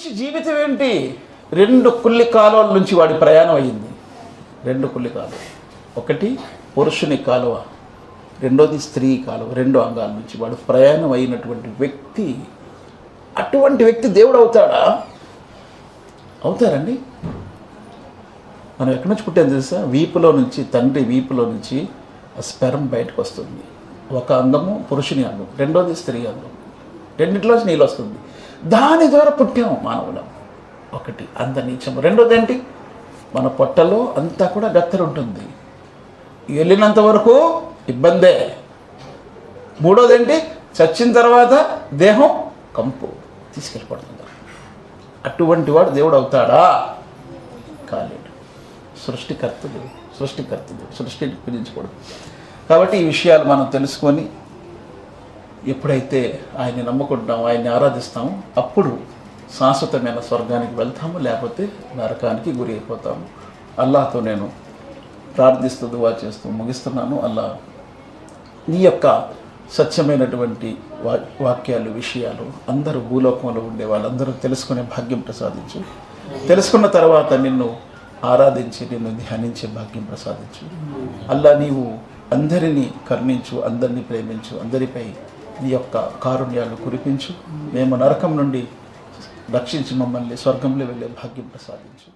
మనిషి జీవితం ఏంటి? 2 కుల్లి కాలువల నుంచి వాడి ప్రయాణం అయ్యింది. 2 కుల్లి కాలువ, ఒకటి పురుషుని కాలువ, రెండోది స్త్రీ కాలువ. 2 అంగాల నుంచి వాడు ప్రయాణం అయినటువంటి వ్యక్తి. అటువంటి వ్యక్తి దేవుడు అవుతాడా? అవుతారండి? మనం ఎక్కడి నుంచి పుట్టాం తెలుసా? వీపులో నుంచి, తండ్రి వీపులో నుంచి ఆ స్పెర్మ్ బయటకు వస్తుంది. ఒక అంగము పురుషుని అంగం, రెండోది స్త్రీ అంగం. రెండింటిలోంచి నీళ్ళు వస్తుంది. దాని ద్వారా పుట్టాము మానవులం. ఒకటి అంత నీచము. రెండోది ఏంటి? మన పొట్టలో అంతా కూడా గత్తర ఉంటుంది, వెళ్ళినంత వరకు ఇబ్బందే. మూడోది ఏంటి? చచ్చిన తర్వాత దేహం కంపు తీసుకెళ్ళిపోతుంది. అటువంటి వాడు దేవుడు అవుతాడా? కాలేడు. సృష్టికర్తలు సృష్టిని పూజించకూడదు. కాబట్టి ఈ విషయాలు మనం తెలుసుకొని ఎప్పుడైతే ఆయన్ని నమ్ముకుంటామో, ఆయన్ని ఆరాధిస్తామో, అప్పుడు శాశ్వతమైన స్వర్గానికి వెళ్తాము, లేకపోతే నరకానికి గురి అయిపోతాము. అల్లాహ్తో నేను ప్రార్థిస్తూ దువా చేస్తూ ముగిస్తున్నాను. అల్లాహ్ నీ యొక్క సత్యమైనటువంటి వాక్యాలు, విషయాలు అందరూ భూలోకంలో ఉండే వాళ్ళందరూ తెలుసుకునే భాగ్యం ప్రసాదించు. తెలుసుకున్న తర్వాత నిన్ను ఆరాధించి, నిన్ను ధ్యానించే భాగ్యం ప్రసాదించు. అల్లా నీవు అందరినీ కరుణించు, అందరినీ ప్రేమించు, అందరిపై నీ యొక్క కారుణ్యాలు కురిపించు. మేము నరకం నుండి రక్షించి మమ్మల్ని స్వర్గంలో వెళ్ళే భాగ్యం ప్రసాదించు.